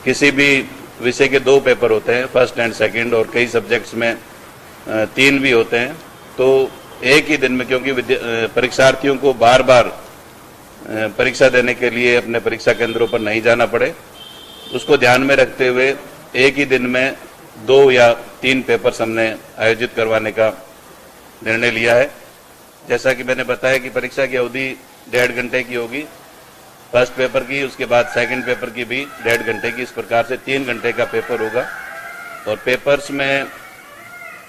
किसी भी विषय के 2 पेपर होते हैं, फर्स्ट एंड सेकंड, और कई सब्जेक्ट्स में 3 भी होते हैं, तो एक ही दिन में, क्योंकि परीक्षार्थियों को बार बार परीक्षा देने के लिए अपने परीक्षा केंद्रों पर नहीं जाना पड़े, उसको ध्यान में रखते हुए एक ही दिन में 2 या 3 पेपर्स हमने आयोजित करवाने का निर्णय लिया है। जैसा कि मैंने बताया कि परीक्षा की अवधि 1.5 घंटे की होगी फर्स्ट पेपर की, उसके बाद सेकंड पेपर की भी 1.5 घंटे की, इस प्रकार से 3 घंटे का पेपर होगा। और पेपर्स में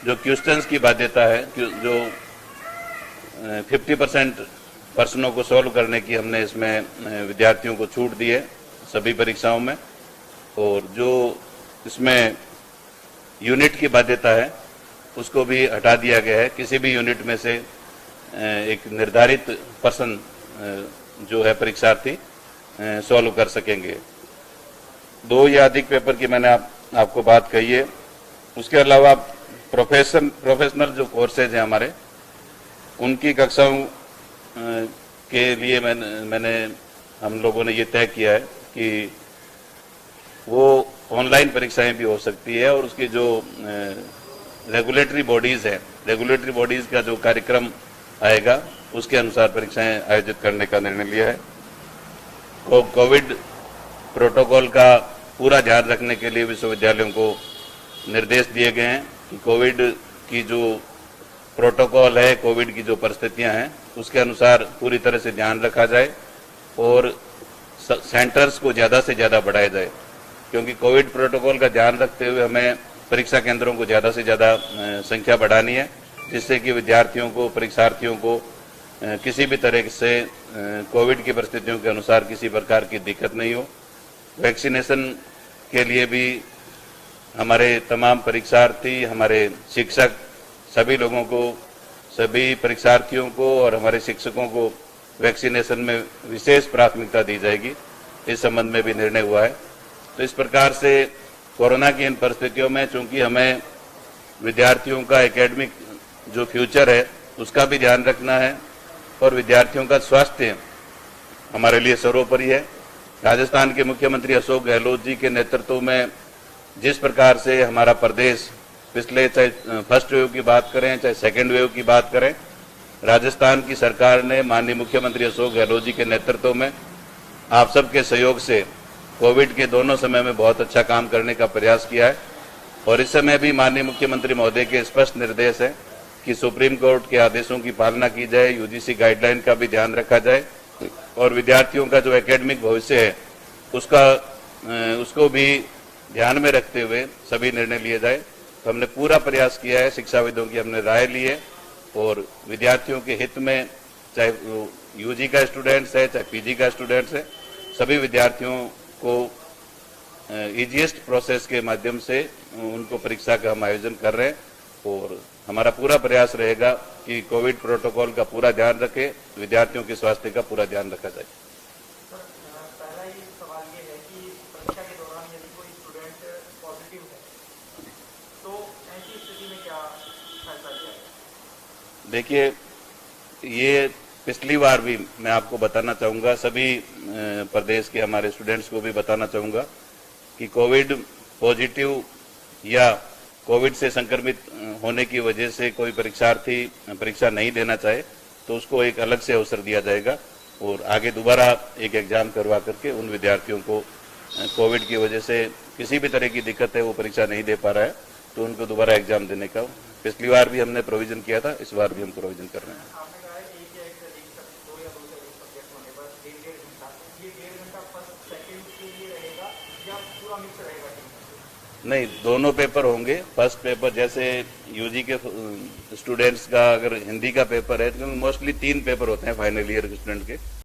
जो क्वेश्चंस की बाध्यता है, जो 50% प्रश्नों को सॉल्व करने की हमने इसमें विद्यार्थियों को छूट दी है सभी परीक्षाओं में, और जो इसमें यूनिट की बाध्यता है उसको भी हटा दिया गया है। किसी भी यूनिट में से एक निर्धारित प्रश्न जो है परीक्षार्थी सॉल्व कर सकेंगे। 2 या अधिक पेपर की मैंने आपको बात कही है। उसके अलावा प्रोफेशनल जो कोर्सेज हैं हमारे, उनकी कक्षाओं के लिए हम लोगों ने ये तय किया है कि वो ऑनलाइन परीक्षाएं भी हो सकती है, और उसकी जो रेगुलेटरी बॉडीज है, रेगुलेटरी बॉडीज का जो कार्यक्रम आएगा उसके अनुसार परीक्षाएं आयोजित करने का निर्णय लिया है। कोविड प्रोटोकॉल का पूरा ध्यान रखने के लिए विश्वविद्यालयों को निर्देश दिए गए हैं कि कोविड की जो प्रोटोकॉल है, कोविड की जो परिस्थितियां हैं, उसके अनुसार पूरी तरह से ध्यान रखा जाए और सेंटर्स को ज़्यादा से ज़्यादा बढ़ाया जाए, क्योंकि कोविड प्रोटोकॉल का ध्यान रखते हुए हमें परीक्षा केंद्रों को ज़्यादा से ज़्यादा संख्या बढ़ानी है, जिससे कि विद्यार्थियों को, परीक्षार्थियों को किसी भी तरह से कोविड की परिस्थितियों के अनुसार किसी प्रकार की दिक्कत नहीं हो। वैक्सीनेशन के लिए भी हमारे तमाम परीक्षार्थी, हमारे शिक्षक, सभी लोगों को, सभी परीक्षार्थियों को और हमारे शिक्षकों को वैक्सीनेशन में विशेष प्राथमिकता दी जाएगी, इस संबंध में भी निर्णय हुआ है। तो इस प्रकार से कोरोना की इन परिस्थितियों में चूंकि हमें विद्यार्थियों का एकेडमिक जो फ्यूचर है उसका भी ध्यान रखना है और विद्यार्थियों का स्वास्थ्य हमारे लिए सर्वोपरि है। राजस्थान के मुख्यमंत्री अशोक गहलोत जी के नेतृत्व में जिस प्रकार से हमारा प्रदेश पिछले, चाहे फर्स्ट वेव की बात करें चाहे सेकेंड वेव की बात करें, राजस्थान की सरकार ने माननीय मुख्यमंत्री अशोक गहलोत जी के नेतृत्व में आप सबके सहयोग से कोविड के दोनों समय में बहुत अच्छा काम करने का प्रयास किया है। और इस समय भी माननीय मुख्यमंत्री महोदय के स्पष्ट निर्देश है कि सुप्रीम कोर्ट के आदेशों की पालना की जाए, यूजीसी गाइडलाइन का भी ध्यान रखा जाए और विद्यार्थियों का जो एकेडमिक भविष्य है उसको भी ध्यान में रखते हुए सभी निर्णय लिए जाए। तो हमने पूरा प्रयास किया है, शिक्षाविदों की हमने राय ली है और विद्यार्थियों के हित में, चाहे यूजी का स्टूडेंट्स है चाहे पीजी का स्टूडेंट्स है, सभी विद्यार्थियों को ईजीएस्ट प्रोसेस के माध्यम से उनको परीक्षा का हम आयोजन कर रहे हैं और हमारा पूरा प्रयास रहेगा कि कोविड प्रोटोकॉल का पूरा ध्यान रखें, विद्यार्थियों के स्वास्थ्य का पूरा ध्यान रखा जाए। पहला ही सवाल ये है कि परीक्षा के दौरान यदि कोई स्टूडेंट पॉजिटिव है तो ऐसी स्थिति में क्या फैसला लिया है? देखिए, ये पिछली बार भी मैं आपको बताना चाहूँगा, सभी प्रदेश के हमारे स्टूडेंट्स को भी बताना चाहूँगा कि कोविड पॉजिटिव या कोविड से संक्रमित होने की वजह से कोई परीक्षार्थी परीक्षा नहीं देना चाहे तो उसको एक अलग से अवसर दिया जाएगा और आगे दोबारा एक एग्जाम करवा करके उन विद्यार्थियों को कोविड की वजह से किसी भी तरह की दिक्कत है, वो परीक्षा नहीं दे पा रहा है, तो उनको दोबारा एग्जाम देने का पिछली बार भी हमने प्रोविजन किया था, इस बार भी हम प्रोविजन कर रहे हैं। नहीं, दोनों पेपर होंगे। फर्स्ट पेपर जैसे यूजी के स्टूडेंट्स का अगर हिंदी का पेपर है तो मोस्टली 3 पेपर होते हैं फाइनल ईयर के स्टूडेंट के,